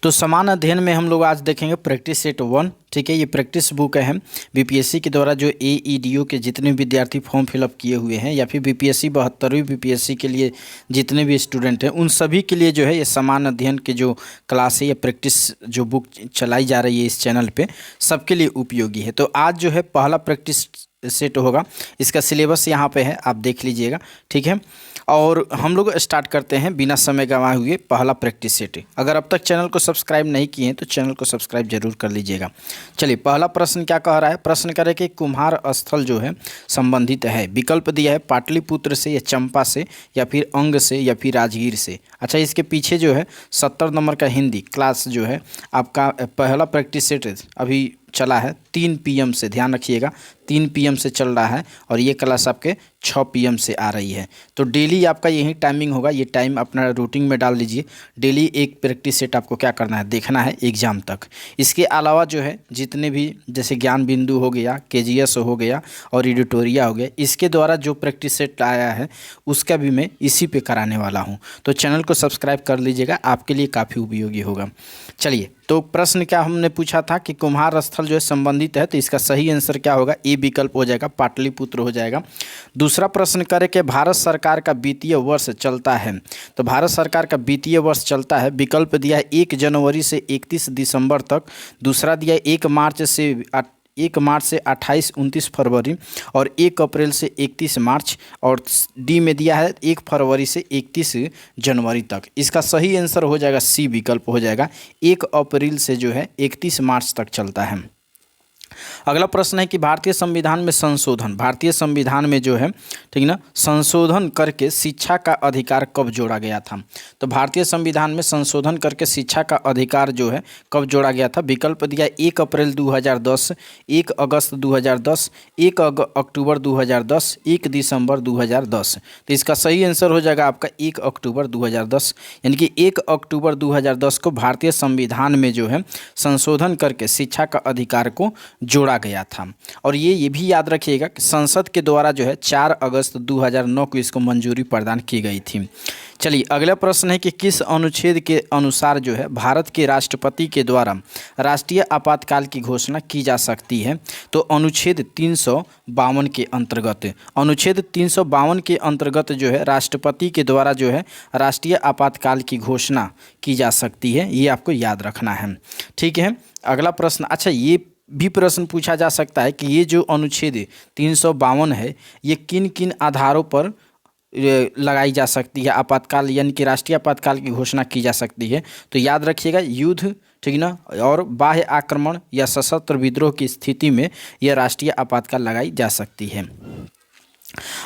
तो समान अध्ययन में हम लोग आज देखेंगे प्रैक्टिस सेट 1। ठीक है, ये प्रैक्टिस बुक है बीपीएससी के द्वारा जो एईडीओ के जितने विद्यार्थी फॉर्म फिलअप किए हुए हैं या फिर बीपीएससी 72वीं बीपीएससी के लिए जितने भी स्टूडेंट हैं उन सभी के लिए जो है ये समान अध्ययन के जो क्लास है या प्रैक्टिस जो बुक चलाई जा रही है इस चैनल पे सबके लिए उपयोगी है। तो आज जो है पहला प्रैक्टिस सेट होगा, इसका सिलेबस यहाँ पे है, आप देख लीजिएगा। ठीक है, और हम लोग स्टार्ट करते हैं बिना समय गंवाए हुए पहला प्रैक्टिस सेट। अगर अब तक चैनल को सब्सक्राइब नहीं किए हैं तो चैनल को सब्सक्राइब जरूर कर लीजिएगा। चलिए, पहला प्रश्न क्या कह रहा है। प्रश्न करे कि कुम्हार स्थल जो है संबंधित है, विकल्प दिया है पाटलिपुत्र से या चंपा से या फिर अंग से या फिर राजगीर से। अच्छा, इसके पीछे जो है 70 नंबर का हिंदी क्लास जो है आपका पहला प्रैक्टिस सेट अभी चला है 3 PM से, ध्यान रखिएगा 3 PM से चल रहा है और ये क्लास आपके 6 PM से आ रही है। तो डेली आपका यही टाइमिंग होगा, ये टाइम अपना रूटीन में डाल लीजिए। डेली एक प्रैक्टिस सेट आपको क्या करना है, देखना है एग्ज़ाम तक। इसके अलावा जो है जितने भी जैसे ज्ञान बिंदु हो गया, केजीएस हो गया और एडिटोरिया हो गया, इसके द्वारा जो प्रैक्टिस सेट आया है उसका भी मैं इसी पे कराने वाला हूँ। तो चैनल को सब्सक्राइब कर लीजिएगा, आपके लिए काफ़ी उपयोगी होगा। चलिए, तो प्रश्न क्या हमने पूछा था कि कुम्हार स्थल जो है संबंधित है, तो इसका सही आंसर क्या होगा, ए विकल्प हो जाएगा, पाटलिपुत्र हो जाएगा। दूसरा प्रश्न करें कि भारत सरकार का वित्तीय वर्ष चलता है, तो भारत सरकार का वित्तीय वर्ष चलता है, विकल्प दिया है 1 जनवरी से 31 दिसंबर तक, दूसरा दिया है 1 मार्च से 28-29 फरवरी और 1 अप्रैल से 31 मार्च, और डी में दिया है 1 फरवरी से 31 जनवरी तक। इसका सही आंसर हो जाएगा सी विकल्प हो जाएगा, 1 अप्रैल से जो है 31 मार्च तक चलता है। अगला प्रश्न है कि भारतीय संविधान में संशोधन, भारतीय संविधान में जो है ठीक ना संशोधन करके शिक्षा का अधिकार कब जोड़ा गया था। तो भारतीय संविधान में संशोधन करके शिक्षा का अधिकार जो है कब जोड़ा गया था। विकल्प दिया 1 अप्रैल 2010, 1 अगस्त 2010, 1 अक्टूबर 2010, 1 दिसंबर 2010। तो इसका सही आंसर हो जाएगा आपका 1 अक्टूबर 2010, यानी कि 1 अक्टूबर 2010 को भारतीय संविधान में जो है संशोधन करके शिक्षा का अधिकार को जोड़ा गया था। और ये भी याद रखिएगा कि संसद के द्वारा जो है 4 अगस्त 2009 को इसको मंजूरी प्रदान की गई थी। चलिए, अगला प्रश्न है कि किस अनुच्छेद के अनुसार जो है भारत के राष्ट्रपति के द्वारा राष्ट्रीय आपातकाल की घोषणा की जा सकती है। तो अनुच्छेद 352 के अंतर्गत, अनुच्छेद 352 के अंतर्गत जो है राष्ट्रपति के द्वारा जो है राष्ट्रीय आपातकाल की घोषणा की जा सकती है, ये आपको याद रखना है। ठीक है, अगला प्रश्न, अच्छा ये भी प्रश्न पूछा जा सकता है कि ये जो अनुच्छेद 352 है ये किन किन आधारों पर लगाई जा सकती है, आपातकाल यानी कि राष्ट्रीय आपातकाल की घोषणा की जा सकती है। तो याद रखिएगा युद्ध, ठीक ना, और बाह्य आक्रमण या सशस्त्र विद्रोह की स्थिति में यह राष्ट्रीय आपातकाल लगाई जा सकती है।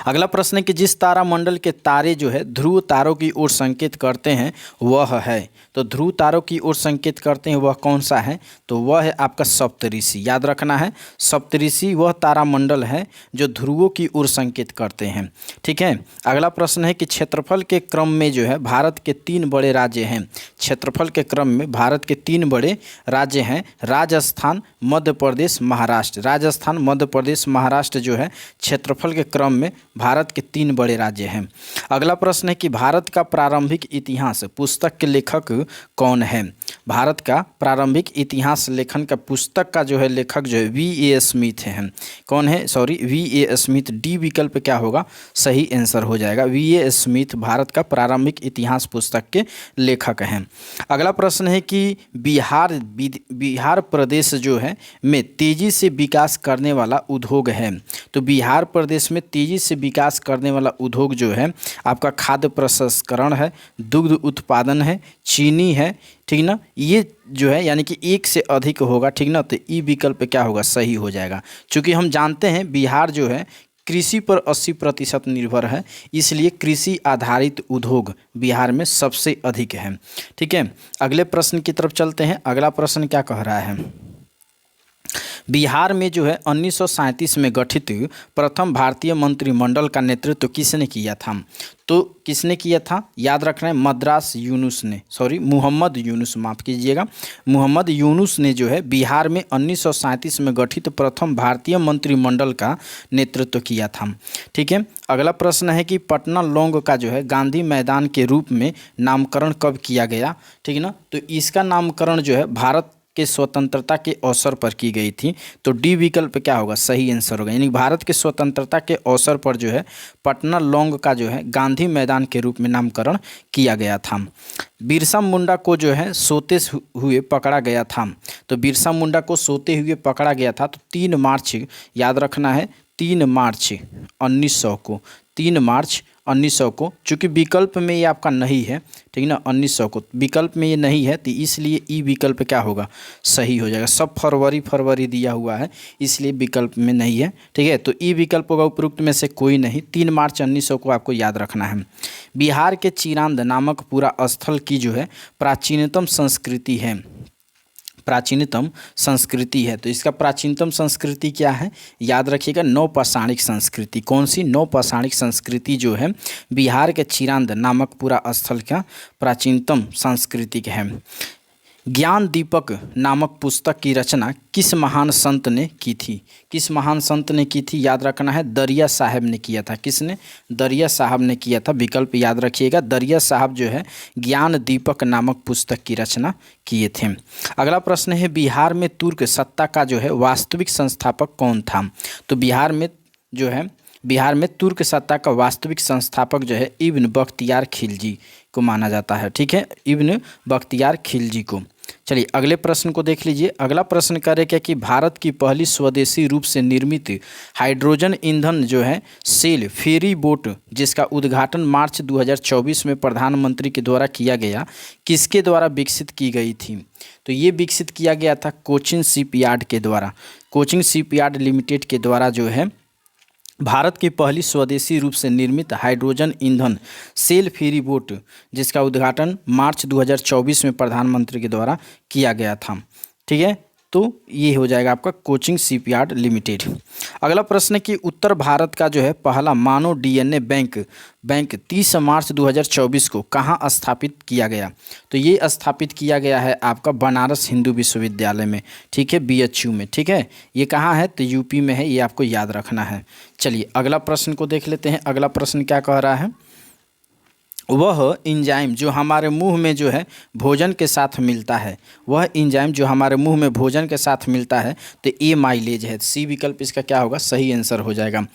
अगला प्रश्न है कि जिस तारामंडल के तारे जो है ध्रुव तारों की ओर संकेत करते हैं वह है। तो ध्रुव तारों की ओर संकेत करते हैं वह कौन सा है, तो वह है आपका सप्तऋषि। याद रखना है, सप्तऋषि वह तारामंडल है जो ध्रुवों की ओर संकेत करते हैं। ठीक है, अगला प्रश्न है कि क्षेत्रफल के क्रम में जो है भारत के 3 बड़े राज्य हैं। क्षेत्रफल के क्रम में भारत के 3 बड़े राज्य हैं, राजस्थान, मध्य प्रदेश, महाराष्ट्र। राजस्थान, मध्य प्रदेश, महाराष्ट्र जो है क्षेत्रफल के क्रम में भारत के 3 बड़े राज्य हैं। अगला प्रश्न है कि भारत का प्रारंभिक इतिहास पुस्तक के लेखक कौन है। भारत का प्रारंभिक इतिहास लेखन का पुस्तक का जो है लेखक जो है V.A. स्मिथ हैं। कौन है, सॉरी V.A. स्मिथ। डी विकल्प क्या होगा, सही आंसर हो जाएगा V.A. स्मिथ भारत का प्रारंभिक इतिहास पुस्तक के लेखक हैं। अगला प्रश्न है कि बिहार प्रदेश जो है में तेजी से विकास करने वाला उद्योग है। तो बिहार प्रदेश में तेजी से विकास करने वाला उद्योग जो है आपका खाद्य प्रसंस्करण है, दुग्ध उत्पादन है, चीनी है। ठीक ना, ये जो है यानी कि एक से अधिक होगा। ठीक ना, तो ई विकल्प क्या होगा, सही हो जाएगा। चूँकि हम जानते हैं बिहार जो है कृषि पर 80% निर्भर है, इसलिए कृषि आधारित उद्योग बिहार में सबसे अधिक है। ठीक है, अगले प्रश्न की तरफ चलते हैं। अगला प्रश्न क्या कह रहा है, बिहार में जो है 1937 में गठित प्रथम भारतीय मंत्रिमंडल का नेतृत्व किसने किया था? तो किसने किया था? याद रखना है, मद्रास यूनुस ने, सॉरी मोहम्मद यूनुस, माफ़ कीजिएगा, मोहम्मद यूनुस ने जो है बिहार में 1937 में गठित प्रथम भारतीय मंत्रिमंडल का नेतृत्व किया था। ठीक है, अगला प्रश्न है कि पटना लॉन्ग का जो है गांधी मैदान के रूप में नामकरण कब किया गया? ठीक है ना, तो इसका नामकरण जो है भारत के स्वतंत्रता के अवसर पर की गई थी। तो डी विकल्प क्या होगा? सही आंसर होगा, यानी भारत के स्वतंत्रता के अवसर पर जो है पटना लॉन्ग का जो है गांधी मैदान के रूप में नामकरण किया गया था। बिरसा मुंडा को जो है सोते हुए पकड़ा गया था। तो बिरसा मुंडा को सोते हुए पकड़ा गया था तो 3 मार्च, याद रखना है 3 मार्च 1900 को, 3 मार्च 1900 को, चूँकि विकल्प में ये आपका नहीं है, ठीक है ना, 1900 को विकल्प में ये नहीं है तो इसलिए ई विकल्प क्या होगा? सही हो जाएगा। सब फरवरी दिया हुआ है इसलिए विकल्प में नहीं है। ठीक है, तो ई विकल्प होगा उपरोक्त में से कोई नहीं। 3 मार्च 1900 को आपको याद रखना है। बिहार के चिरांद नामक पूरा स्थल की जो है प्राचीनतम संस्कृति है, प्राचीनतम संस्कृति है। तो इसका प्राचीनतम संस्कृति क्या है? याद रखिएगा, नौपाषाणिक संस्कृति। कौन सी? नौपाषाणिक संस्कृति जो है बिहार के चिरांद नामक पूरा स्थल का प्राचीनतम सांस्कृतिक है। ज्ञान दीपक नामक पुस्तक की रचना किस महान संत ने की थी? किस महान संत ने की थी? याद रखना है, दरिया साहब ने किया था। किसने? दरिया साहब ने किया था। विकल्प याद रखिएगा, दरिया साहब जो है ज्ञान दीपक नामक पुस्तक की रचना किए थे। अगला प्रश्न है, बिहार में तुर्क सत्ता का जो है वास्तविक संस्थापक कौन था? तो बिहार में तुर्क सत्ता का वास्तविक संस्थापक जो है इब्न बख्तियार खिलजी को माना जाता है। ठीक है, इब्न बख्तियार खिलजी को। चलिए अगले प्रश्न को देख लीजिए। अगला प्रश्न करे क्या कि भारत की पहली स्वदेशी रूप से निर्मित हाइड्रोजन ईंधन जो है सेल फेरी बोट जिसका उद्घाटन मार्च 2024 में प्रधानमंत्री के द्वारा किया गया, किसके द्वारा विकसित की गई थी? तो ये विकसित किया गया था कोचिन शिपयार्ड के द्वारा। कोचिन शिपयार्ड लिमिटेड के द्वारा जो है भारत की पहली स्वदेशी रूप से निर्मित हाइड्रोजन ईंधन सेल फेरी बोट जिसका उद्घाटन मार्च 2024 में प्रधानमंत्री के द्वारा किया गया था। ठीक है, तो ये हो जाएगा आपका कोचिन शिपयार्ड लिमिटेड। अगला प्रश्न है कि उत्तर भारत का जो है पहला मानव डीएनए बैंक 30 मार्च 2024 को कहाँ स्थापित किया गया? तो ये स्थापित किया गया है आपका बनारस हिंदू विश्वविद्यालय में। ठीक है, बीएचयू में। ठीक है, ये कहाँ है? तो यूपी में है, ये आपको याद रखना है। चलिए अगला प्रश्न को देख लेते हैं। अगला प्रश्न क्या कह रहा है? वह एंजाइम जो हमारे मुंह में जो है भोजन के साथ मिलता है, वह एंजाइम जो हमारे मुंह में भोजन के साथ मिलता है तो ए माइलेज है। सी विकल्प इसका क्या होगा? सही आंसर हो जाएगा।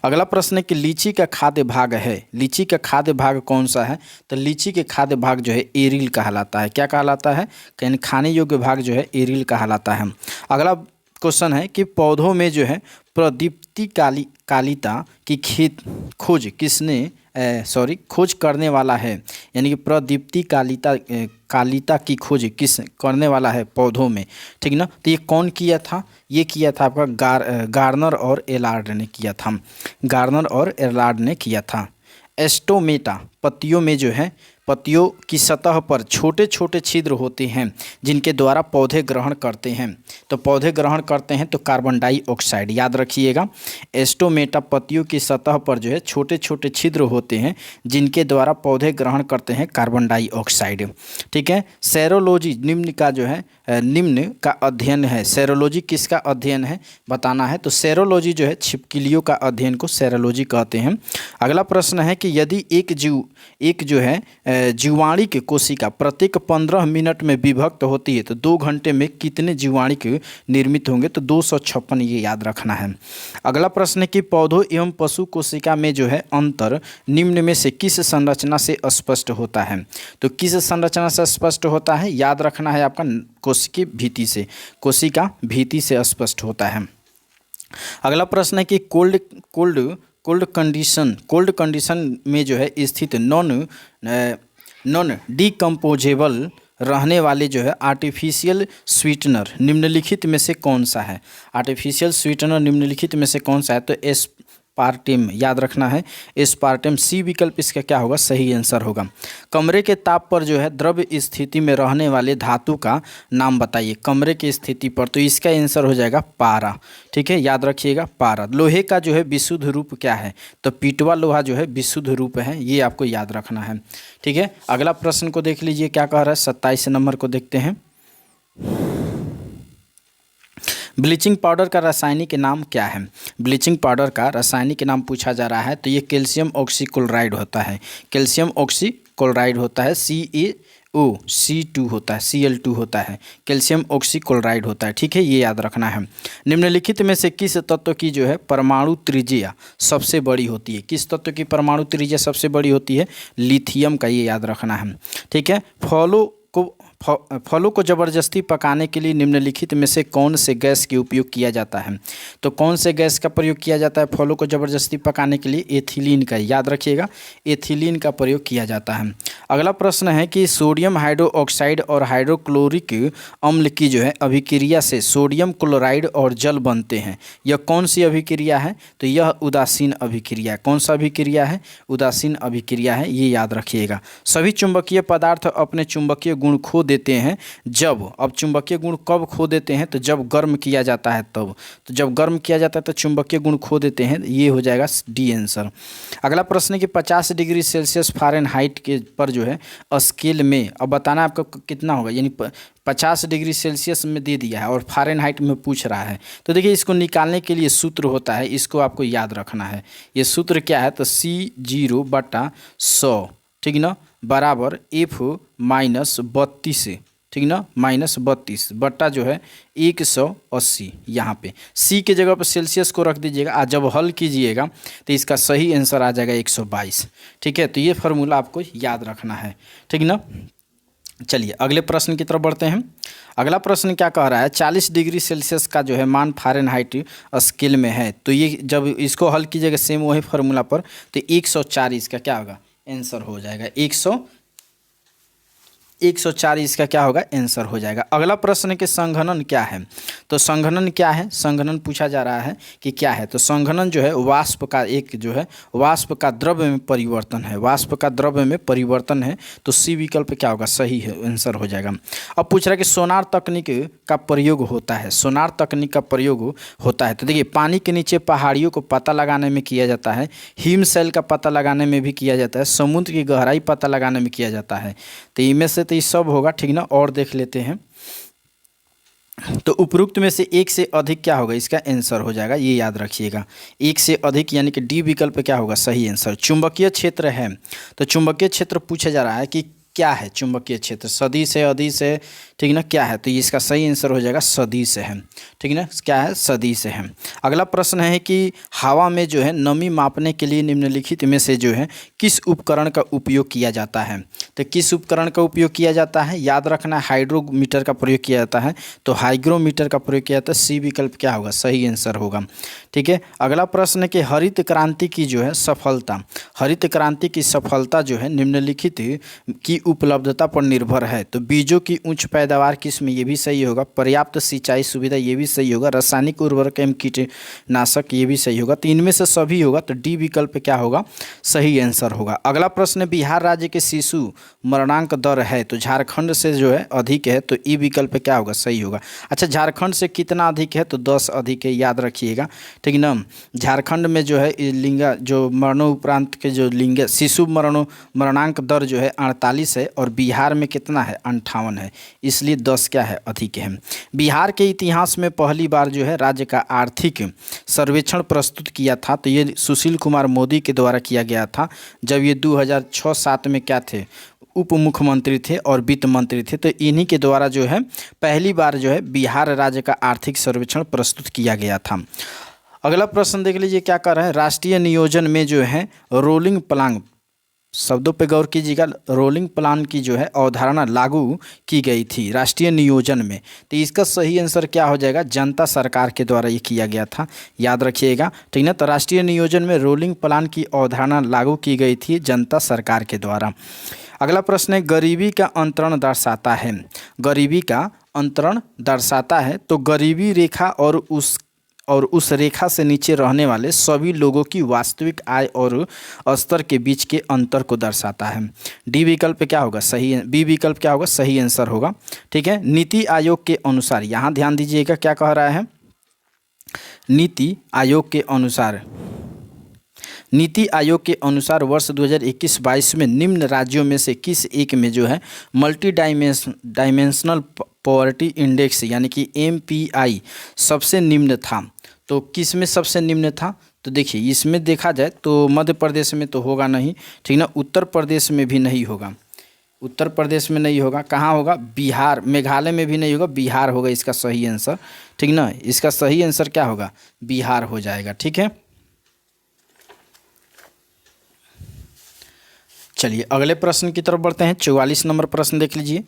अगला प्रश्न है कि लीची का खाद्य भाग है, लीची का खाद्य भाग कौन सा है? तो लीची के खाद्य भाग जो है एरिल कहलाता है। क्या कहलाता है? यानी खाने योग्य भाग जो है एरिल कहलाता है। अगला क्वेश्चन है कि पौधों में जो है प्रदीप्ति कालिता की खोज करने वाला है, यानी कि प्रदीप्ति कालिता की खोज किस करने वाला है पौधों में? ठीक ना, तो ये कौन किया था? ये किया था आपका गार्नर और एलार्ड ने किया था। गार्नर और एलार्ड ने किया था। एस्टोमेटा पत्तियों में जो है पत्तियों की सतह पर छोटे छोटे छिद्र होते हैं जिनके द्वारा पौधे ग्रहण करते हैं। तो पौधे ग्रहण करते हैं तो कार्बन डाइऑक्साइड। याद रखिएगा, एस्टोमेटा पत्तियों की सतह पर जो है छोटे छोटे छिद्र होते हैं जिनके द्वारा पौधे ग्रहण करते हैं कार्बन डाइऑक्साइड। ठीक है, सेरोलॉजी निम्न का अध्ययन है। सेरोलॉजी किसका अध्ययन है बताना है। तो सेरोलॉजी जो है छिपकलियों का अध्ययन को सेरोलॉजी कहते हैं। अगला प्रश्न है कि यदि एक जो है जीवाणिक कोशिका प्रत्येक 15 मिनट में विभक्त होती है तो 2 घंटे में कितने जीवाणिक निर्मित होंगे? तो 256, ये याद रखना है। अगला प्रश्न है कि पौधों एवं पशु कोशिका में जो है अंतर निम्न में से किस संरचना से स्पष्ट होता है? तो किस संरचना से स्पष्ट होता है? याद रखना है आपका कोशिका भीति से स्पष्ट होता है। अगला प्रश्न है कि कोल्ड कंडीशन में जो है स्थित नॉन डिकम्पोजेबल रहने वाले जो है आर्टिफिशियल स्वीटनर निम्नलिखित में से कौन सा है? आर्टिफिशियल स्वीटनर निम्नलिखित में से कौन सा है? तो एस्पार्टेम याद रखना है, एस्पार्टेम। सी विकल्प इसका क्या होगा, सही आंसर होगा। कमरे के ताप पर जो है द्रव्य स्थिति में रहने वाले धातु का नाम बताइए। कमरे की स्थिति पर, तो इसका आंसर हो जाएगा पारा। ठीक है, याद रखिएगा पारा। लोहे का जो है विशुद्ध रूप क्या है, तो पीटवा लोहा जो है विशुद्ध रूप है, ये आपको याद रखना है। ठीक है, अगला प्रश्न को देख लीजिए क्या कह रहा है, 27 नंबर को देखते हैं। ब्लीचिंग पाउडर का रासायनिक नाम क्या है। ब्लीचिंग पाउडर का रासायनिक नाम पूछा जा रहा है, तो ये कैल्शियम ऑक्सीक्लोराइड होता है। कैल्शियम ऑक्सीक्लोराइड होता है, CaO2 होता है, Cl2 होता है, कैल्शियम ऑक्सीक्लोराइड होता है। ठीक है, ये याद रखना है। निम्नलिखित में से किस तत्व की जो है परमाणु त्रिज्या सबसे बड़ी होती है। किस तत्व की परमाणु त्रिज्या सबसे बड़ी होती है, लिथियम का, ये याद रखना है। ठीक है, फलों को ज़बरदस्ती पकाने के लिए निम्नलिखित में से कौन से गैस का उपयोग किया जाता है। तो कौन से गैस का प्रयोग किया जाता है फलों को ज़बरदस्ती पकाने के लिए, एथिलीन का, याद रखिएगा एथिलीन का प्रयोग किया जाता है। अगला प्रश्न है कि सोडियम हाइड्रोक्साइड और हाइड्रोक्लोरिक अम्ल की जो है अभिक्रिया से सोडियम क्लोराइड और जल बनते हैं। यह कौन सी अभिक्रिया है, तो यह उदासीन अभिक्रिया है। कौन सा अभिक्रिया है, उदासीन अभिक्रिया है, ये याद रखिएगा। सभी चुंबकीय पदार्थ अपने चुंबकीय गुण खो देते हैं जब, अब चुंबकीय गुण कब खो देते हैं, तो जब गर्म किया जाता है तब। तो जब गर्म किया जाता है तो चुंबकीय गुण खो देते हैं, ये हो जाएगा डी आंसर। अगला प्रश्न है कि 50 डिग्री सेल्सियस फ़ारेनहाइट के पर जो है स्केल में, अब बताना आपको कितना होगा, यानी 50 डिग्री सेल्सियस में दे दिया है और फ़ारेनहाइट में पूछ रहा है। तो देखिए इसको निकालने के लिए सूत्र होता है, इसको आपको याद रखना है। ये सूत्र क्या है, तो C0/100, ठीक ना, बराबर F-32, ठीक ना, -32 बट्टा जो है 180। यहाँ पे C के जगह पर सेल्सियस को रख दीजिएगा, आज जब हल कीजिएगा तो इसका सही आंसर आ जाएगा 122। ठीक है, तो ये फार्मूला आपको याद रखना है। ठीक ना, चलिए अगले प्रश्न की तरफ बढ़ते हैं। अगला प्रश्न क्या कह रहा है, 40 डिग्री सेल्सियस का जो है मान फ़ारेनहाइट स्केल में है, तो ये जब इसको हल कीजिएगा सेम वही फार्मूला पर, तो 104 इसका क्या होगा, आंसर हो जाएगा। 104 इसका क्या होगा, आंसर हो जाएगा। अगला प्रश्न है कि संघनन क्या है। तो संघनन क्या है, संघनन पूछा जा रहा है कि क्या है। तो संघनन जो है वाष्प का एक जो है वाष्प का द्रव्य में परिवर्तन है, वाष्प का द्रव्य में परिवर्तन है। तो सी विकल्प क्या होगा, सही है, आंसर हो जाएगा। अब पूछ रहा है कि सोनार तकनीक का प्रयोग होता है, सोनार तकनीक का प्रयोग होता है। तो देखिए पानी के नीचे पहाड़ियों को पता लगाने में किया जाता है, हिमशैल का पता लगाने में भी किया जाता है, समुद्र की गहराई पता लगाने में किया जाता है। तो इनमें से तो ये सब होगा, ठीक ना। और देख लेते हैं, तो उपरोक्त में से एक से अधिक क्या होगा, इसका आंसर हो जाएगा, ये याद रखिएगा, एक से अधिक, यानी कि डी विकल्प क्या होगा, सही आंसर। चुंबकीय क्षेत्र है, तो चुंबकीय क्षेत्र पूछा जा रहा है कि क्या है चुंबकीय क्षेत्र, सदिश है, अदिश है, ठीक ना, क्या है, तो इसका सही आंसर हो जाएगा सदिश है, ठीक ना, क्या है, सदिश है। अगला प्रश्न है कि हवा में जो है नमी मापने के लिए निम्नलिखित में से जो है किस उपकरण का उपयोग किया जाता है। तो किस उपकरण का उपयोग किया जाता है, याद रखना, हाइड्रोमीटर का प्रयोग किया जाता है, तो हाइग्रोमीटर का प्रयोग किया जाता है, सी विकल्प क्या होगा, सही आंसर होगा। ठीक है, अगला प्रश्न है कि हरित क्रांति की जो है सफलता, हरित क्रांति की सफलता जो है निम्नलिखित की उपलब्धता पर निर्भर है। तो बीजों की उच्च पैदावार किस्म, ये भी सही होगा, पर्याप्त सिंचाई सुविधा, ये भी सही होगा, रासायनिक उर्वरक एवं कीटनाशक, ये भी सही होगा। तो इनमें से सभी होगा, तो डी विकल्प क्या होगा, सही आंसर होगा। अगला प्रश्न, बिहार राज्य के शिशु मरणांक दर है, तो झारखंड से जो है अधिक है, तो ई विकल्प क्या होगा, सही होगा। अच्छा, झारखंड से कितना अधिक है, तो 10 अधिक है, याद रखिएगा, ठीक ना। झारखंड में जो है लिंगा जो मरणोपरांत के जो लिंग शिशु मरणांक दर जो है 48 है, और बिहार में कितना है, 58 है, इसलिए 10 क्या है, अधिक है। बिहार के इतिहास में पहली बार जो है राज्य का आर्थिक सर्वेक्षण प्रस्तुत किया था, तो ये सुशील कुमार मोदी के द्वारा किया गया था, जब ये 2006-07 में क्या थे, उप मुख्यमंत्री थे और वित्त मंत्री थे। तो इन्हीं के द्वारा जो है पहली बार जो है बिहार राज्य का आर्थिक सर्वेक्षण प्रस्तुत किया गया था। अगला प्रश्न देख लीजिए क्या कर रहे हैं, राष्ट्रीय नियोजन में जो है रोलिंग प्लान, शब्दों पे गौर कीजिएगा, रोलिंग प्लान की जो है अवधारणा लागू की गई थी राष्ट्रीय नियोजन में। तो इसका सही आंसर क्या हो जाएगा, जनता सरकार के द्वारा ये किया गया था, याद रखिएगा, ठीक ना। तो राष्ट्रीय नियोजन में रोलिंग प्लान की अवधारणा लागू की गई थी जनता सरकार के द्वारा। अगला प्रश्न है, गरीबी का अंतरण दर्शाता है, गरीबी का अंतरण दर्शाता है, तो गरीबी रेखा और और उस रेखा से नीचे रहने वाले सभी लोगों की वास्तविक आय और स्तर के बीच के अंतर को दर्शाता है। डी विकल्प क्या होगा सही, बी विकल्प क्या होगा सही आंसर होगा। ठीक है, नीति आयोग के अनुसार, यहाँ ध्यान दीजिएगा क्या कह रहा है, नीति आयोग के अनुसार, नीति आयोग के अनुसार वर्ष 2021-22 में निम्न राज्यों में से किस एक में जो है मल्टी डायमेंशनल पॉवर्टी इंडेक्स यानी कि MPI सबसे निम्न था। तो किस में सबसे निम्न था, तो देखिए इसमें देखा जाए तो मध्य प्रदेश में तो होगा नहीं, ठीक ना, उत्तर प्रदेश में भी नहीं होगा, उत्तर प्रदेश में नहीं होगा, कहाँ होगा, बिहार, मेघालय में भी नहीं होगा, बिहार होगा इसका सही आंसर। ठीक ना, इसका सही आंसर क्या होगा, बिहार हो जाएगा। ठीक है, चलिए अगले प्रश्न की तरफ बढ़ते हैं। 44 नंबर प्रश्न देख लीजिए।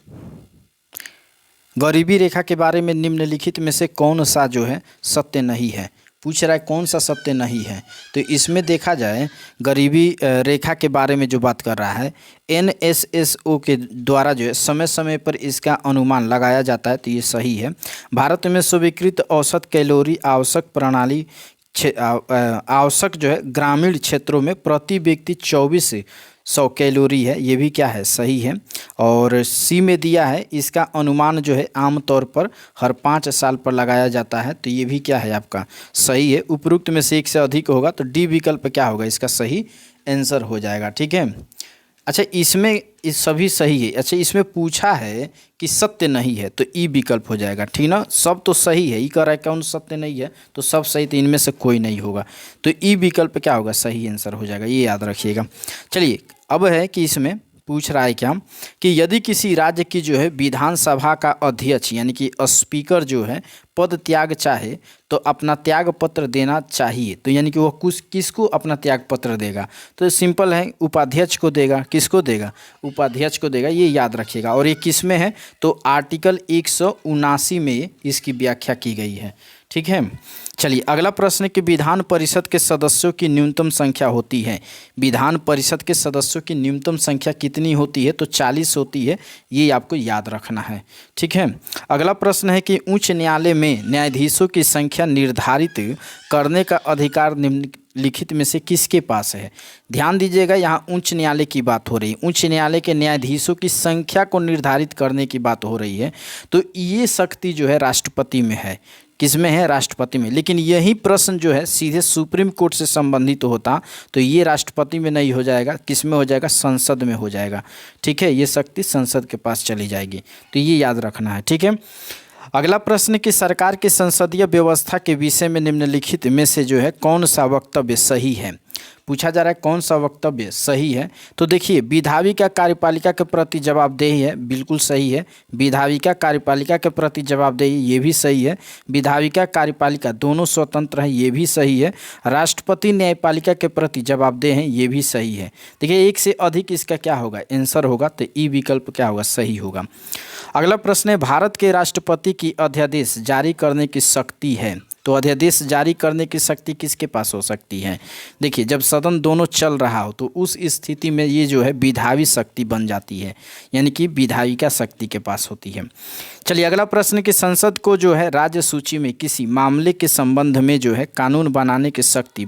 गरीबी रेखा के बारे में निम्नलिखित में से कौन सा जो है सत्य नहीं है, पूछ रहा है कौन सा सत्य नहीं है। तो इसमें देखा जाए गरीबी रेखा के बारे में जो बात कर रहा है, NSSO के द्वारा जो है समय समय पर इसका अनुमान लगाया जाता है, तो ये सही है। भारत में स्वीकृत औसत कैलोरी आवश्यक प्रणाली आवश्यक जो है ग्रामीण क्षेत्रों में प्रति व्यक्ति 2400 कैलोरी है, ये भी क्या है सही है। और सी में दिया है इसका अनुमान जो है आमतौर पर हर 5 साल पर लगाया जाता है, तो ये भी क्या है आपका सही है। उपरोक्त में से एक से अधिक होगा तो डी विकल्प क्या होगा इसका सही आंसर हो जाएगा। ठीक है, अच्छा इसमें इस सभी सही है। अच्छा इसमें पूछा है कि सत्य नहीं है तो ई विकल्प हो जाएगा। ठीक ना, सब तो सही है, ई कह रहा है कौन सत्य नहीं है, तो सब सही, तो इनमें से कोई नहीं होगा, तो ई विकल्प क्या होगा सही आंसर हो जाएगा, ये याद रखिएगा। चलिए अब है कि इसमें पूछ रहा है क्या कि यदि किसी राज्य की जो है विधानसभा का अध्यक्ष यानी कि स्पीकर जो है पद त्याग चाहे तो अपना त्याग पत्र देना चाहिए, तो यानी कि वो किसको अपना त्याग पत्र देगा, तो सिंपल है उपाध्यक्ष को देगा। किसको देगा, उपाध्यक्ष को देगा, ये याद रखिएगा। और ये किस में है, तो आर्टिकल 179 में इसकी व्याख्या की गई है। ठीक है, चलिए अगला प्रश्न कि विधान परिषद के सदस्यों की न्यूनतम संख्या होती है, विधान परिषद के सदस्यों की न्यूनतम संख्या कितनी होती है, तो 40 होती है, ये आपको याद रखना है। ठीक है, अगला प्रश्न है कि उच्च न्यायालय में न्यायाधीशों की संख्या निर्धारित करने का अधिकार निम्नलिखित में से किसके पास है। ध्यान दीजिएगा यहाँ उच्च न्यायालय की बात हो रही है, उच्च न्यायालय के न्यायाधीशों की संख्या को निर्धारित करने की बात हो रही है, तो ये शक्ति जो है राष्ट्रपति में है। किस में है, राष्ट्रपति में। लेकिन यही प्रश्न जो है सीधे सुप्रीम कोर्ट से संबंधित होता तो ये राष्ट्रपति में नहीं हो जाएगा, किस में हो जाएगा, संसद में हो जाएगा। ठीक है, ये शक्ति संसद के पास चली जाएगी, तो ये याद रखना है। ठीक है, अगला प्रश्न कि सरकार की संसदीय व्यवस्था के विषय में निम्नलिखित में से जो है कौन सा वक्तव्य सही है, पूछा जा रहा है कौन सा वक्तव्य सही है। तो देखिए विधायिका कार्यपालिका के प्रति जवाबदेही है, बिल्कुल सही है। विधायिका कार्यपालिका के प्रति जवाबदेही, ये भी सही है। विधायिका कार्यपालिका दोनों स्वतंत्र हैं, ये भी सही है। राष्ट्रपति न्यायपालिका के प्रति जवाबदेह हैं, ये भी सही है। देखिए एक से अधिक इसका क्या होगा आंसर होगा, तो ई विकल्प क्या होगा सही होगा। अगला प्रश्न है भारत के राष्ट्रपति की अध्यादेश जारी करने की शक्ति है, तो अध्यादेश जारी करने की शक्ति किसके पास हो सकती है। देखिए जब सदन दोनों चल रहा हो तो उस स्थिति में ये जो है विधायी शक्ति बन जाती है, यानी कि विधायिका शक्ति के पास होती है। चलिए अगला प्रश्न कि संसद को जो है राज्य सूची में किसी मामले के संबंध में जो है कानून बनाने की शक्ति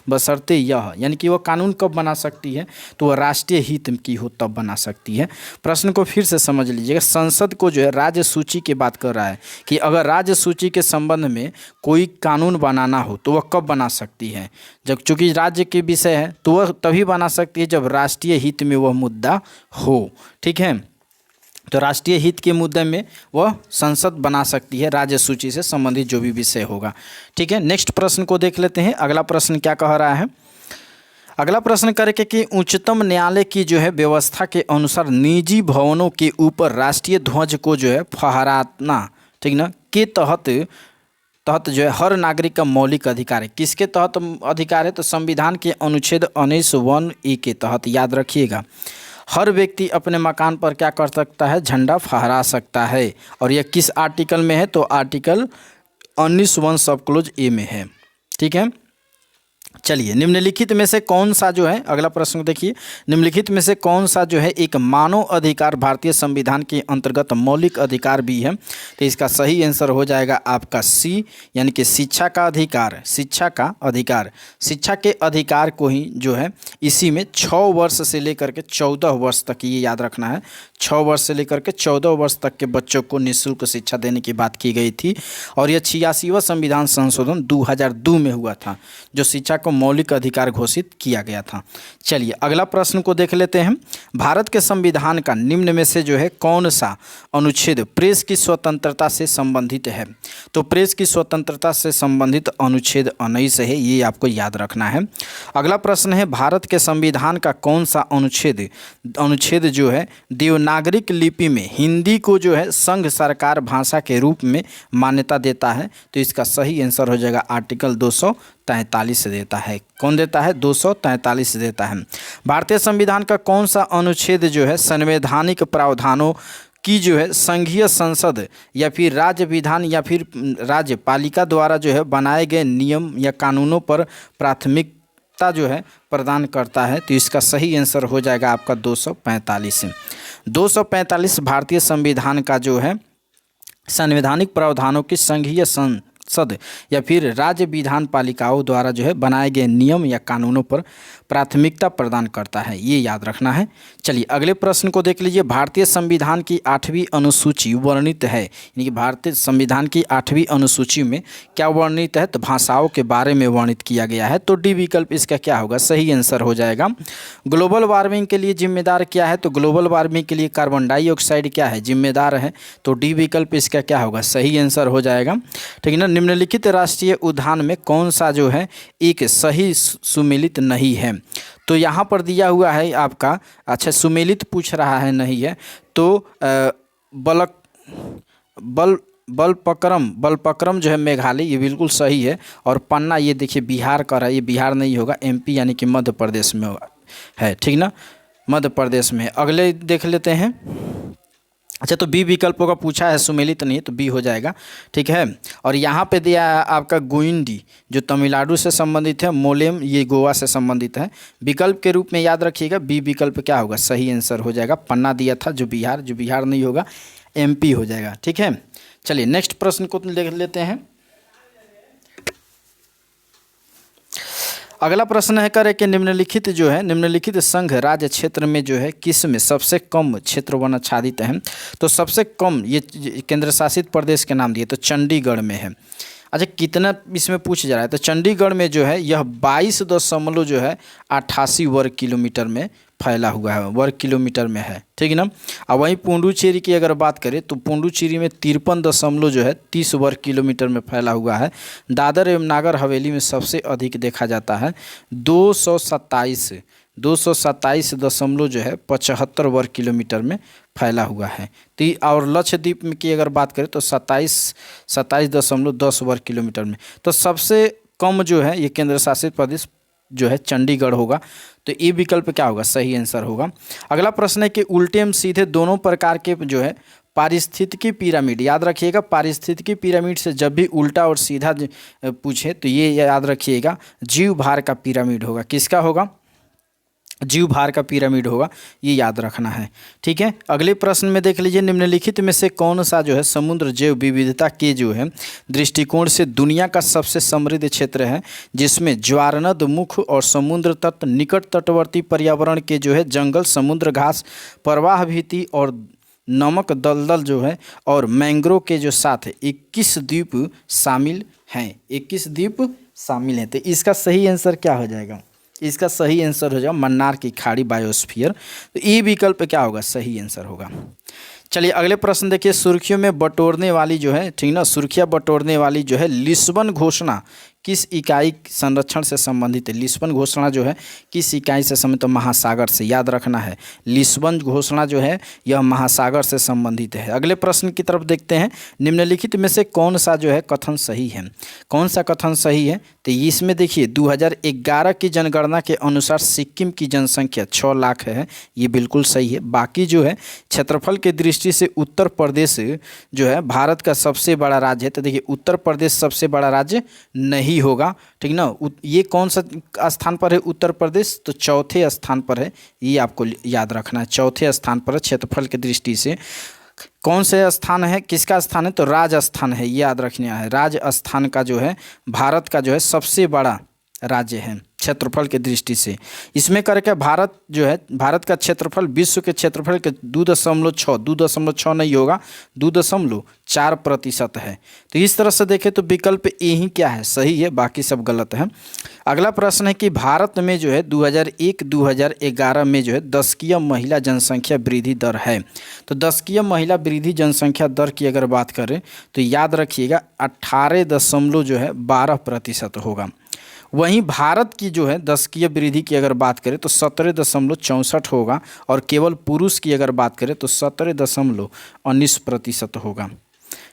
बशर्ते यह, यानी कि वह कानून कब बना सकती है, तो वह राष्ट्रीय हित की हो तब बना सकती है। प्रश्न को फिर से समझ लीजिएगा, संसद को जो है राज्य सूची की बात कर रहा है कि अगर राज्य सूची के संबंध में कोई कानून बनाना हो तो वह कब बना सकती है, जब चूंकि राज्य के विषय है तो वह तभी बना सकती है जब राष्ट्रीय हित में वह मुद्दा हो। ठीक है, तो राष्ट्रीय हित के मुद्दे में वह संसद बना सकती है राज्य सूची से संबंधित जो भी विषय होगा। ठीक है, नेक्स्ट प्रश्न को देख लेते हैं। अगला प्रश्न क्या कह रहा है, अगला प्रश्न करके कि उच्चतम न्यायालय की जो है व्यवस्था के अनुसार निजी भवनों के ऊपर राष्ट्रीय ध्वज को जो है फहराना, ठीक ना, के तहत जो है हर नागरिक का मौलिक अधिकार है। किसके तहत अधिकार है, तो संविधान के अनुच्छेद 19(1)(a) के तहत, याद रखिएगा। हर व्यक्ति अपने मकान पर क्या कर सकता है, झंडा फहरा सकता है। और यह किस आर्टिकल में है, तो आर्टिकल 19(1) सब क्लोज ए में है। ठीक है, चलिए, निम्नलिखित में से कौन सा जो है, अगला प्रश्न देखिए, निम्नलिखित में से कौन सा जो है एक मानव अधिकार भारतीय संविधान के अंतर्गत मौलिक अधिकार भी है। तो इसका सही आंसर हो जाएगा आपका सी, यानी कि शिक्षा का अधिकार। शिक्षा का अधिकार, शिक्षा के अधिकार को ही जो है इसी में 6 वर्ष से लेकर के 14 वर्ष तक, ये याद रखना है, 6 वर्ष से लेकर के 14 वर्ष तक के बच्चों को निःशुल्क शिक्षा देने की बात की गई थी। और यह 86वां संविधान संशोधन 2002 में हुआ था, जो शिक्षा को मौलिक अधिकार घोषित किया गया था। चलिए, अगला प्रश्न को देख लेते हैं। भारत के संविधान का निम्न में से जो है कौन सा अनुच्छेद प्रेस की स्वतंत्रता से संबंधित है। तो प्रेस की स्वतंत्रता से संबंधित अनुच्छेद 19 है, ये आपको याद रखना है। अगला प्रश्न है, भारत के संविधान का कौन सा अनुच्छेद जो है देवनागरिक लिपि में हिंदी को जो है संघ सरकार भाषा के रूप में मान्यता देता है। तो इसका सही आंसर हो जाएगा आर्टिकल 243 देता है। कौन देता है? 243 देता है। भारतीय संविधान का कौन सा अनुच्छेद जो है संवैधानिक प्रावधानों की जो है संघीय संसद या फिर राज्य विधान या फिर राज्यपालिका द्वारा जो है बनाए गए नियम या कानूनों पर प्राथमिकता जो है प्रदान करता है। तो इसका सही आंसर हो जाएगा आपका 245। 245 भारतीय संविधान का जो है संवैधानिक प्रावधानों की संघीय संसद या फिर राज्य विधान पालिकाओं द्वारा जो है बनाए गए नियम या कानूनों पर प्राथमिकता प्रदान करता है, ये याद रखना है। चलिए, अगले प्रश्न को देख लीजिए। भारतीय संविधान की 8वीं अनुसूची वर्णित है, यानी कि भारतीय संविधान की 8वीं अनुसूची में क्या वर्णित है? तो भाषाओं के बारे में वर्णित किया गया है। तो डी विकल्प इसका क्या होगा? सही आंसर हो जाएगा। ग्लोबल वार्मिंग के लिए जिम्मेदार क्या है? तो ग्लोबल वार्मिंग के लिए कार्बन डाइऑक्साइड क्या है? जिम्मेदार है। तो डी विकल्प इसका क्या होगा? सही आंसर हो जाएगा। ठीक है ना। निम्नलिखित राष्ट्रीय उद्यान में कौन सा जो है एक सही सुमेलित नहीं है? तो यहाँ पर दिया हुआ है आपका, अच्छा सुमेलित पूछ रहा है, नहीं है तो बलपक्रम जो है मेघालय, ये बिल्कुल सही है। और पन्ना, ये देखिए बिहार का रहा है, ये बिहार नहीं होगा, एमपी यानी कि मध्य प्रदेश में है। ठीक ना, मध्य प्रदेश में। अगले देख लेते हैं। अच्छा, तो बी विकल्पों का पूछा है, सुमेलित नहीं है, तो बी हो जाएगा। ठीक है। और यहाँ पे दिया है आपका गुइंडी, जो तमिलनाडु से संबंधित है, मोलेम ये गोवा से संबंधित है। विकल्प के रूप में याद रखिएगा, बी विकल्प क्या होगा? सही आंसर हो जाएगा। पन्ना दिया था जो बिहार नहीं होगा, एमपी हो जाएगा। ठीक है। चलिए, नेक्स्ट प्रश्न को देख लेते हैं। अगला प्रश्न है करे कि निम्नलिखित संघ राज्य क्षेत्र में जो है किस में सबसे कम क्षेत्र वन आच्छादित है। तो सबसे कम ये केंद्र शासित प्रदेश के नाम दिए, तो चंडीगढ़ में है। अच्छा, कितना इसमें पूछ जा रहा है? तो चंडीगढ़ में जो है यह 22.88 वर्ग किलोमीटर में फैला हुआ है, वर्ग किलोमीटर में है। ठीक है ना। और वहीं पुडुचेरी की अगर बात करें तो पुडुचेरी में 53.30 वर्ग किलोमीटर में फैला हुआ है। दादर एवं नागर हवेली में सबसे अधिक देखा जाता है, 227.75 वर्ग किलोमीटर में फैला हुआ है। तो और लक्षद्वीप में की अगर बात करें तो 27.10 वर्ग किलोमीटर में। तो सबसे कम जो है ये केंद्र शासित प्रदेश जो है चंडीगढ़ होगा। तो ये विकल्प क्या होगा? सही आंसर होगा। अगला प्रश्न है कि उल्टे एवं सीधे दोनों प्रकार के जो है पारिस्थितिकी पिरामिड, याद रखिएगा, पारिस्थितिकी पिरामिड से जब भी उल्टा और सीधा पूछे तो ये याद रखिएगा, जीव भार का पिरामिड होगा। किसका होगा? जीव भार का पिरामिड होगा, ये याद रखना है। ठीक है। अगले प्रश्न में देख लीजिए। निम्नलिखित में से कौन सा जो है समुद्र जैव विविधता के जो है दृष्टिकोण से दुनिया का सबसे समृद्ध क्षेत्र है, जिसमें ज्वारनद मुख और समुद्र तट, निकट तटवर्ती पर्यावरण के जो है जंगल, समुद्र घास, प्रवाह भीति और नमक दलदल जो है और मैंग्रोव के जो साथ 21 द्वीप शामिल हैं। 21 द्वीप शामिल हैं। तो इसका सही आंसर क्या हो जाएगा? इसका सही आंसर हो जाएगा मन्नार की खाड़ी, बायोस्फीयर। तो ये विकल्प क्या होगा? सही आंसर होगा। चलिए, अगले प्रश्न देखिए। सुर्खियों में बटोरने वाली जो है, ठीक ना, सुर्खियाँ बटोरने वाली जो है लिस्बन घोषणा किस इकाई संरक्षण से संबंधित है? लिस्बन घोषणा जो है किस इकाई से संबंधित? तो महासागर से, याद रखना है। लिस्बन घोषणा जो है यह महासागर से संबंधित है। अगले प्रश्न की तरफ देखते हैं। निम्नलिखित में से कौन सा जो है कथन सही है? कौन सा कथन सही है? तो इसमें देखिए 2011 की जनगणना के अनुसार सिक्किम की जनसंख्या 6 लाख है, ये बिल्कुल सही है। बाकी जो है क्षेत्रफल के दृष्टि से उत्तर प्रदेश जो है भारत का सबसे बड़ा राज्य है। तो देखिए उत्तर प्रदेश सबसे बड़ा राज्य नहीं नहीं होगा, ठीक ना। ये कौन सा स्थान पर है उत्तर प्रदेश, तो चौथे स्थान पर है, ये आपको याद रखना है, चौथे स्थान पर है क्षेत्रफल की दृष्टि से। कौन से स्थान है, किसका स्थान है, तो राजस्थान है, ये याद रखना है। राजस्थान का जो है भारत का जो है सबसे बड़ा राज्य है क्षेत्रफल के दृष्टि से। इसमें करके भारत जो है, भारत का क्षेत्रफल विश्व के क्षेत्रफल के 2.6 नहीं होगा, 2.4% है। तो इस तरह से देखें तो विकल्प ए ही क्या है, सही है, बाकी सब गलत है। अगला प्रश्न है कि भारत में जो है 2001-2011 में जो है दशकीय महिला जनसंख्या वृद्धि दर है। तो दशकीय महिला वृद्धि जनसंख्या दर की अगर बात करें तो याद रखिएगा 18.12% होगा। वहीं भारत की जो है दशकीय वृद्धि की अगर बात करें तो 17.64 होगा, और केवल पुरुष की अगर बात करें तो 17.19% होगा।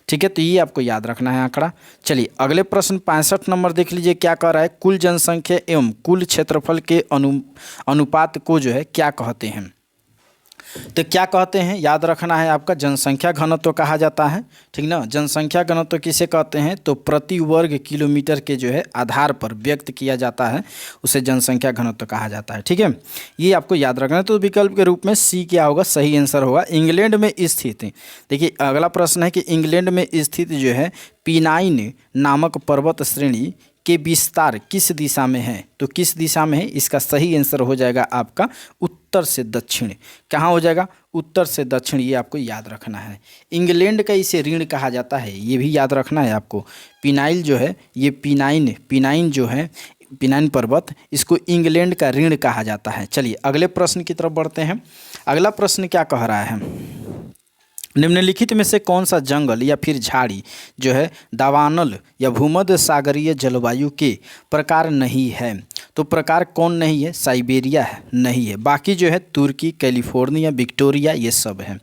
ठीक है, तो ये आपको याद रखना है आंकड़ा। चलिए अगले प्रश्न 65 नंबर देख लीजिए, क्या कह रहा है, कुल जनसंख्या एवं कुल क्षेत्रफल के अनुपात को जो है क्या कहते हैं। तो क्या कहते हैं, याद रखना है आपका, जनसंख्या घनत्व कहा जाता है, ठीक ना। जनसंख्या घनत्व किसे कहते हैं, तो प्रति वर्ग किलोमीटर के जो है आधार पर व्यक्त किया जाता है, उसे जनसंख्या घनत्व कहा जाता है। ठीक है, ये आपको याद रखना है। तो विकल्प के रूप में सी क्या होगा, सही आंसर होगा इंग्लैंड में स्थित। देखिए अगला प्रश्न है कि इंग्लैंड में स्थित जो है पिनाइन नामक पर्वत श्रेणी के विस्तार किस दिशा में है, तो किस दिशा में है, इसका सही आंसर हो जाएगा आपका उत्तर से दक्षिण। कहाँ हो जाएगा, उत्तर से दक्षिण, ये आपको याद रखना है। इंग्लैंड का इसे ऋण कहा जाता है, ये भी याद रखना है आपको। पिनाइल जो है, ये पिनाइन जो है, पिनाइन पर्वत, इसको इंग्लैंड का ऋण कहा जाता है। चलिए अगले प्रश्न की तरफ बढ़ते हैं। अगला प्रश्न क्या कह रहा है, निम्नलिखित में से कौन सा जंगल या फिर झाड़ी जो है दावानल या भूमध्य सागरीय जलवायु के प्रकार नहीं है। तो प्रकार कौन नहीं है, साइबेरिया है, नहीं है। बाकी जो है तुर्की, कैलिफोर्निया, विक्टोरिया, ये सब है।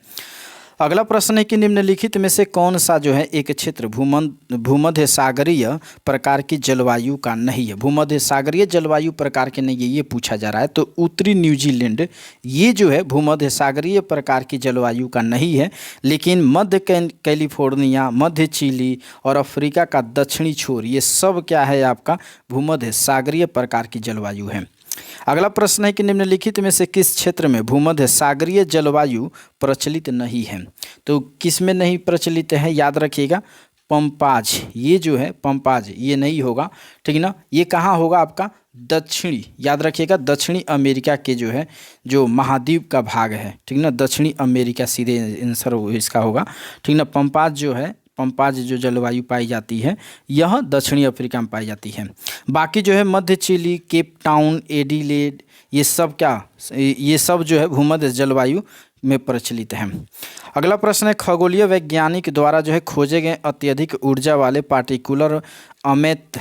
अगला प्रश्न है कि निम्नलिखित में से कौन सा जो है एक क्षेत्र भूमध्य सागरीय प्रकार की जलवायु का नहीं है। भूमध्य सागरीय जलवायु प्रकार के नहीं है, ये पूछा जा रहा है। तो उत्तरी न्यूजीलैंड ये जो है भूमध्य सागरीय प्रकार की जलवायु का नहीं है, लेकिन मध्य कैलिफोर्निया, मध्य चिली और अफ्रीका का दक्षिणी छोर, ये सब क्या है आपका भूमध्य सागरीय प्रकार की जलवायु है। अगला प्रश्न है कि निम्नलिखित में से किस क्षेत्र में भूमध्य सागरीय जलवायु प्रचलित नहीं है। तो किस में नहीं प्रचलित है, याद रखिएगा पंपाज, ये जो है पंपाज, ये नहीं होगा, ठीक ना। ये कहाँ होगा आपका दक्षिणी, याद रखिएगा दक्षिणी अमेरिका के जो है जो महाद्वीप का भाग है, ठीक ना, दक्षिणी अमेरिका सीधे आंसर इसका होगा, ठीक ना। पंपाज जो जलवायु पाई जाती है यह दक्षिणी अफ्रीका में पाई जाती है। बाकी जो है मध्य चिली, केप टाउन, एडिलेड, ये सब जो है भूमध्य जलवायु में प्रचलित है। अगला प्रश्न है खगोलीय वैज्ञानिक द्वारा जो है खोजे गए अत्यधिक ऊर्जा वाले पार्टिकुलर अमेत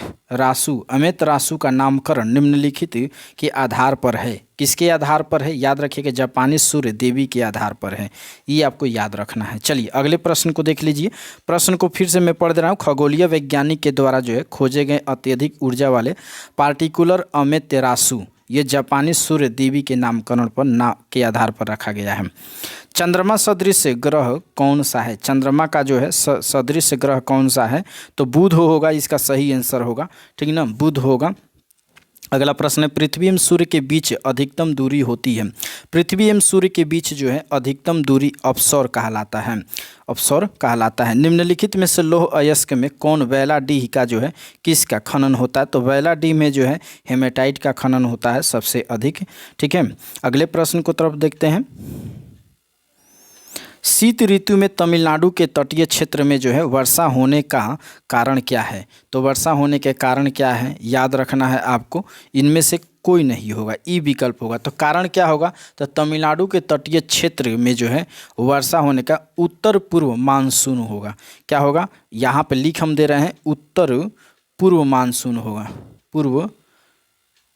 रासु का नामकरण निम्नलिखित के आधार पर है। किसके आधार पर है, याद रखिएगा जापानी सूर्य देवी के आधार पर है, ये आपको याद रखना है। चलिए अगले प्रश्न को देख लीजिए। प्रश्न को फिर से मैं पढ़ दे रहा हूँ। खगोलीय वैज्ञानिक के द्वारा जो है खोजे गए अत्यधिक ऊर्जा वाले पार्टिकुलर अमेतेरासु, ये जापानी सूर्य देवी के नामकरण पर के आधार पर रखा गया है। चंद्रमा सदृश ग्रह कौन सा है, चंद्रमा का जो है सदृश ग्रह कौन सा है, तो बुध होगा, इसका सही आंसर होगा, ठीक ना, बुध होगा। अगला प्रश्न है पृथ्वी एवं सूर्य के बीच अधिकतम दूरी होती है। पृथ्वी एवं सूर्य के बीच जो है अधिकतम दूरी अपसौर कहलाता है, अपसौर कहलाता है। निम्नलिखित में से लौह अयस्क में कौन वैलाडीह का जो है किसका खनन होता है, तो वैलाडीह में जो है हेमेटाइट का खनन होता है सबसे अधिक, ठीक है। अगले प्रश्न को तरफ देखते हैं। शीत ऋतु में तमिलनाडु के तटीय क्षेत्र में जो है वर्षा होने का कारण क्या है, तो वर्षा होने के कारण क्या है, याद रखना है आपको, इनमें से कोई नहीं होगा, ई विकल्प होगा। तो कारण क्या होगा, तो तमिलनाडु के तटीय क्षेत्र में जो है वर्षा होने का उत्तर पूर्व मानसून होगा। क्या होगा, यहाँ पे लिख हम दे रहे हैं उत्तर पूर्व मानसून होगा, पूर्व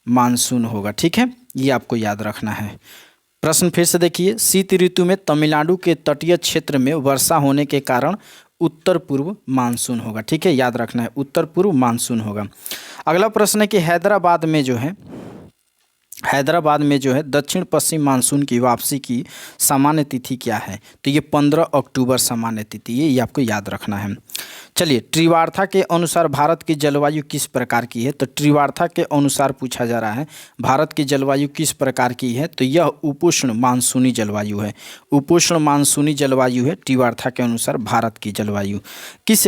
मानसून होगा, ठीक है, ये आपको याद रखना है। प्रश्न फिर से देखिए, शीत ऋतु में तमिलनाडु के तटीय क्षेत्र में वर्षा होने के कारण उत्तर पूर्व मानसून होगा, ठीक है, याद रखना है उत्तर पूर्व मानसून होगा। अगला प्रश्न है कि हैदराबाद में जो है दक्षिण पश्चिम मानसून की वापसी की सामान्य तिथि क्या है, तो ये 15 अक्टूबर सामान्य तिथि है, ये आपको याद रखना है। चलिए, त्रिवार्था के अनुसार भारत की जलवायु किस प्रकार की है? तो त्रिवार्था के अनुसार पूछा जा रहा है भारत की जलवायु किस प्रकार की है, तो यह उपोष्ण मानसूनी जलवायु है। उपोष्ण मानसूनी जलवायु है त्रिवार्था के अनुसार भारत की जलवायु। किस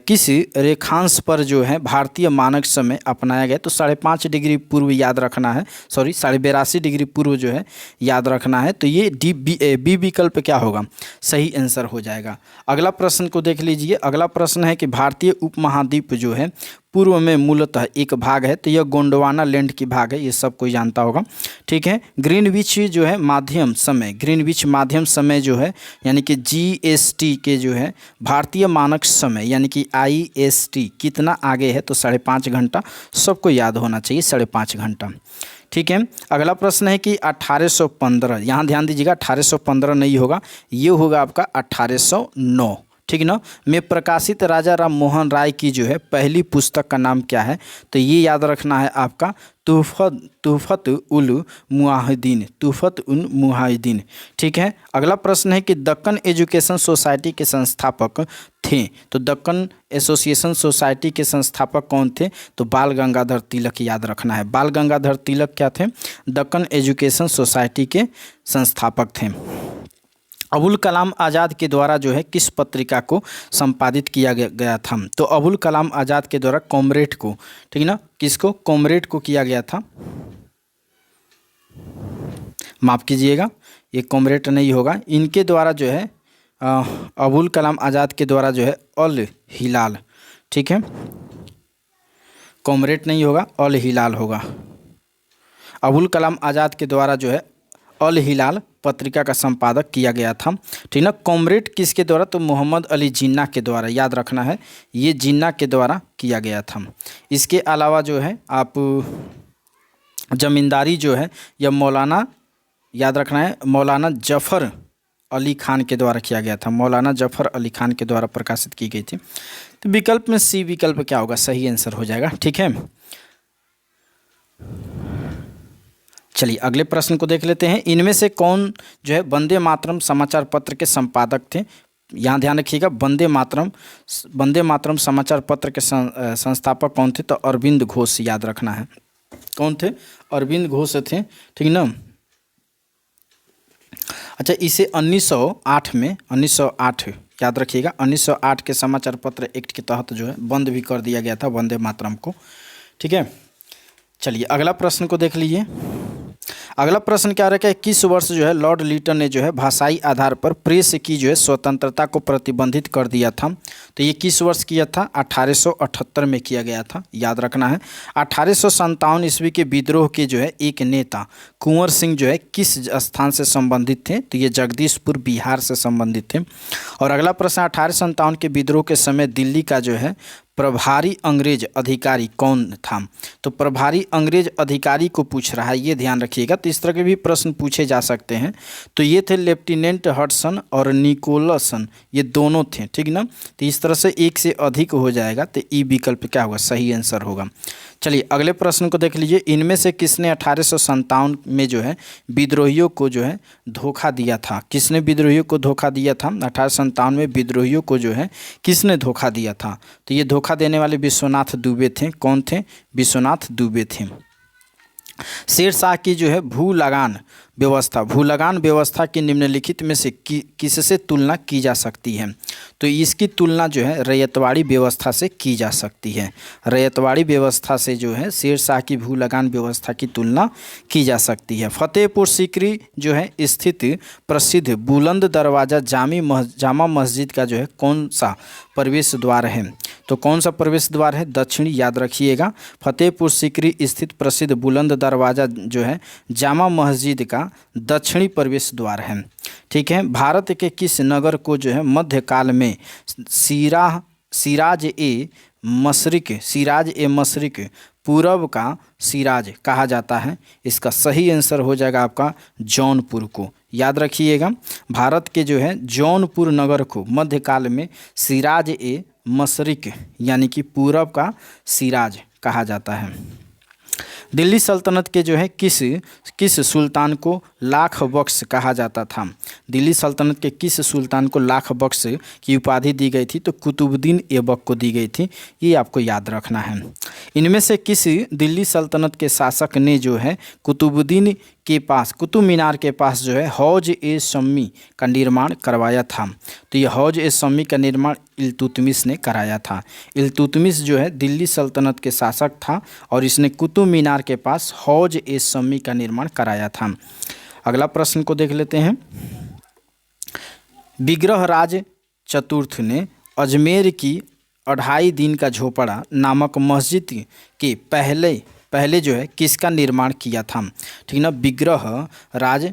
किस रेखांश पर जो है भारतीय मानक समय अपनाया गया? तो 5.5 डिग्री पूर्व याद रखना है, 82.5 डिग्री पूर्व जो है याद रखना है। तो ये बी विकल्प क्या होगा? सही आंसर हो जाएगा। अगला प्रश्न को देख लीजिए। अगला प्रश्न है कि भारतीय उपमहाद्वीप जो है पूर्व में मूलतः एक भाग है, तो यह गोंडवाना लैंड की भाग है, ये सब कोई जानता होगा। ठीक है, ग्रीनविच जो है माध्यम समय, ग्रीनविच माध्यम समय जो है यानी कि GST के जो है भारतीय मानक समय यानी कि IST कितना आगे है? तो 5.5 घंटा, सबको याद होना चाहिए 5.5 घंटा। ठीक है, अगला प्रश्न है कि 1815, यहाँ ध्यान दीजिएगा 1815 नहीं होगा, ये होगा आपका 1809। ठीक ना, में प्रकाशित राजा राम मोहन राय की जो है पहली पुस्तक का नाम क्या है? तो ये याद रखना है आपका तूफ़त उल मुआहिदीन, तूफ़त उल मुआहिदीन। ठीक है, अगला प्रश्न है कि दक्कन एजुकेशन सोसाइटी के संस्थापक थे, तो दक्कन एसोसिएशन सोसाइटी के संस्थापक कौन थे? तो बाल गंगाधर तिलक याद रखना है। बाल गंगाधर तिलक क्या थे? दक्कन एजुकेशन सोसाइटी के संस्थापक थे। अबुल कलाम आज़ाद के द्वारा जो है किस पत्रिका को संपादित किया गया था? तो अबुल कलाम आज़ाद के द्वारा कॉमरेड को, ठीक ना, किसको? कॉमरेड को किया गया था। माफ़ कीजिएगा, ये कॉमरेड नहीं होगा, इनके द्वारा जो है अबुल कलाम आज़ाद के द्वारा जो है अल हिलाल, ठीक है, कॉमरेड नहीं होगा, अल हिलाल होगा। अबुल कलाम आज़ाद के द्वारा जो है अल हिलाल पत्रिका का संपादक किया गया था। ठीक ना, कॉमरेड किसके द्वारा? तो मोहम्मद अली जिन्ना के द्वारा, याद रखना है, ये जिन्ना के द्वारा किया गया था। इसके अलावा जो है आप जमींदारी जो है यह मौलाना, याद रखना है, मौलाना जफ़र अली खान के द्वारा किया गया था। मौलाना जफ़र अली खान के द्वारा प्रकाशित की गई थी। तो विकल्प में सी विकल्प क्या होगा? सही आंसर हो जाएगा। ठीक है, चलिए अगले प्रश्न को देख लेते हैं। इनमें से कौन जो है वंदे मातरम समाचार पत्र के संपादक थे? यहाँ ध्यान रखिएगा, वंदे मातरम समाचार पत्र के संस्थापक कौन थे? तो अरविंद घोष, याद रखना है। कौन थे? अरविंद घोष थे। ठीक ना, अच्छा, इसे 1908 याद रखिएगा, 1908 के समाचार पत्र एक्ट के तहत जो है बंद भी कर दिया गया था वंदे मातरम को। ठीक है, चलिए अगला प्रश्न को देख लीजिए। अगला प्रश्न क्या रखा है? किस वर्ष जो है लॉर्ड लिटन ने जो है भाषाई आधार पर प्रेस की जो है स्वतंत्रता को प्रतिबंधित कर दिया था? तो ये किस वर्ष किया था? 1878 में किया गया था, याद रखना है। 1857 ईस्वी के विद्रोह के जो है एक नेता कुंवर सिंह जो है किस स्थान से संबंधित थे? तो ये जगदीशपुर बिहार से संबंधित थे। और अगला प्रश्न, 1857 के विद्रोह के समय दिल्ली का जो है प्रभारी अंग्रेज अधिकारी कौन था? तो प्रभारी अंग्रेज अधिकारी को पूछ रहा है, ये ध्यान रखिएगा। तो इस तरह के भी प्रश्न पूछे जा सकते हैं। तो ये थे लेफ्टिनेंट हडसन और निकोलसन, ये दोनों थे। ठीक ना, तो इस तरह से एक से अधिक हो जाएगा, तो ई विकल्प क्या होगा? सही आंसर होगा। चलिए अगले प्रश्न को देख लीजिए। इनमें से किसने 1857 में जो है विद्रोहियों को जो है धोखा दिया था? किसने विद्रोहियों को धोखा दिया था? 1857 में विद्रोहियों को जो है किसने धोखा दिया था? तो ये धोखा देने वाले विश्वनाथ दुबे थे। कौन थे? विश्वनाथ दुबे थे। शेरशाह की जो है भूलगान व्यवस्था की निम्नलिखित में से किससे तुलना की जा सकती है? तो इसकी तुलना जो है रैयतवाड़ी व्यवस्था से की जा सकती है। रैयतवाड़ी व्यवस्था से जो है शेरशाह की भूलगान व्यवस्था की तुलना की जा सकती है। फतेहपुर सीकरी जो है स्थित प्रसिद्ध बुलंद दरवाज़ा जामा मस्जिद का जो है कौन सा प्रवेश द्वार है? तो कौन सा प्रवेश द्वार है? दक्षिणी, याद रखिएगा। फतेहपुर सीकरी स्थित प्रसिद्ध बुलंद दरवाज़ा जो है जामा मस्जिद का दक्षिणी प्रवेश द्वार है। ठीक है, भारत के किस नगर को जो है मध्यकाल में सिराज ए मशरिक पूरब का सिराज कहा जाता है? इसका सही आंसर हो जाएगा आपका जौनपुर को, याद रखिएगा। भारत के जो है जौनपुर नगर को मध्यकाल में सिराज ए मशरिक यानी कि पूरब का सिराज कहा जाता है। दिल्ली सल्तनत के जो है किस सुल्तान को लाख बख्श कहा जाता था? दिल्ली सल्तनत के किस सुल्तान को लाख बख्श की उपाधि दी गई थी? तो कुतुबुद्दीन ऐबक को दी गई थी, ये आपको याद रखना है। इनमें से किस दिल्ली सल्तनत के शासक ने जो है कुतुबुद्दीन के पास, कुतुब मीनार के पास जो है हौज ए शम्मी का निर्माण करवाया था? तो ये हौज ए शम्मी का निर्माण इल्तुतमिश ने कराया था। इल्तुतमिश जो है दिल्ली सल्तनत के शासक था और इसने कुतुब मीनार के पास हौज ए शम्मी का निर्माण कराया था। अगला प्रश्न को देख लेते हैं। विग्रहराज चतुर्थ ने अजमेर की 2.5 दिन का झोपड़ा नामक मस्जिद के पहले जो है किसका निर्माण किया था? ठीक ना, विग्रह राज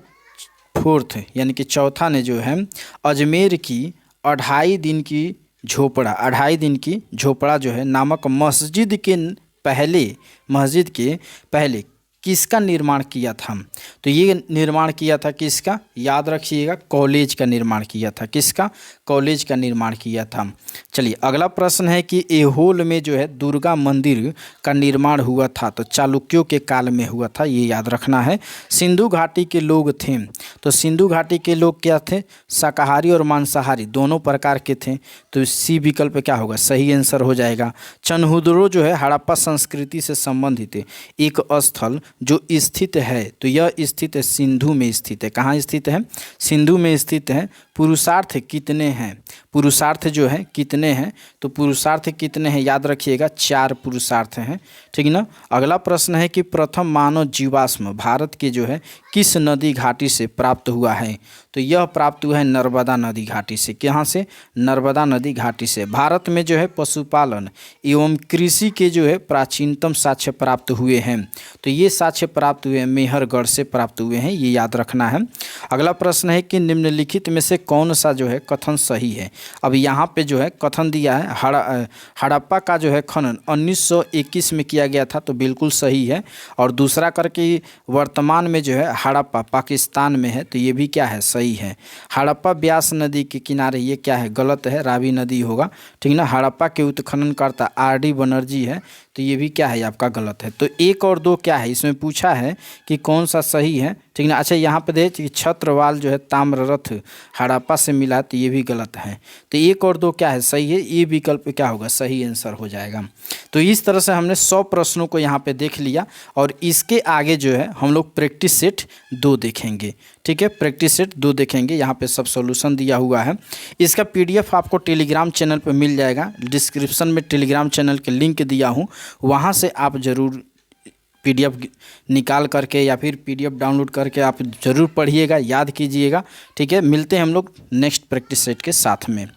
फोर्थ यानी कि चौथा ने जो है अजमेर की 2.5 दिन की झोपड़ा जो है नामक मस्जिद के पहले किसका निर्माण किया था? तो ये निर्माण किया था किसका? याद रखिएगा, कॉलेज का निर्माण किया था। किसका? कॉलेज का निर्माण किया था। चलिए अगला प्रश्न है कि ऐहोल में जो है दुर्गा मंदिर का निर्माण हुआ था, तो चालुक्यों के काल में हुआ था, ये याद रखना है। सिंधु घाटी के लोग थे, तो सिंधु घाटी के लोग क्या थे? शाकाहारी और मांसाहारी दोनों प्रकार के थे, तो सी विकल्प क्या होगा? सही आंसर हो जाएगा। चनहुदरो जो है हड़प्पा संस्कृति से संबंधित एक स्थल जो स्थित है, तो यह स्थित है सिंधु में स्थित है। कहाँ स्थित है? सिंधु में स्थित है। पुरुषार्थ कितने हैं? पुरुषार्थ जो है कितने हैं? तो पुरुषार्थ कितने हैं याद रखिएगा, 4 पुरुषार्थ हैं। ठीक ना। अगला प्रश्न है कि प्रथम मानव जीवाश्म भारत के जो है किस नदी घाटी से प्राप्त हुआ है? तो यह प्राप्त हुआ है नर्मदा नदी घाटी से। कहाँ से? नर्मदा नदी घाटी से। भारत में जो है पशुपालन एवं कृषि के जो है प्राचीनतम साक्ष्य प्राप्त हुए हैं, तो ये साक्ष्य प्राप्त हुए हैं मेहरगढ़ से प्राप्त हुए हैं, ये याद रखना है। अगला प्रश्न है कि निम्नलिखित में से कौन सा जो है कथन सही है? अब यहाँ पे जो है कथन दिया है हड़प्पा का जो है खनन 1921 में किया गया था, तो बिल्कुल सही है। और दूसरा करके वर्तमान में जो है हड़प्पा पाकिस्तान में है, तो ये भी क्या है? सही है। हड़प्पा ब्यास नदी के किनारे, ये क्या है? गलत है, रावी नदी होगा। ठीक ना। हड़प्पा के उत्खननकर्ता RD बनर्जी है, तो ये भी क्या है? आपका गलत है। तो 1 और 2 क्या है? इसमें पूछा है कि कौन सा सही है। ठीक ना। अच्छा यहाँ पे देखिए छत्रवाल जो है ताम्ररथ हड़प्पा से मिला, तो ये भी गलत है। तो 1 और 2 क्या है? सही है। ये विकल्प क्या होगा? सही आंसर हो जाएगा। तो इस तरह से हमने 100 प्रश्नों को यहाँ पे देख लिया और इसके आगे जो है हम लोग प्रैक्टिस सेट 2 देखेंगे। ठीक है, प्रैक्टिस सेट 2 देखेंगे। यहाँ पे सब सॉल्यूशन दिया हुआ है। इसका PDF आपको टेलीग्राम चैनल पे मिल जाएगा। डिस्क्रिप्शन में टेलीग्राम चैनल के लिंक दिया हूँ, वहाँ से आप ज़रूर PDF निकाल करके या फिर PDF डाउनलोड करके आप ज़रूर पढ़िएगा, याद कीजिएगा। ठीक है, मिलते हैं हम लोग नेक्स्ट प्रैक्टिस सेट के साथ में।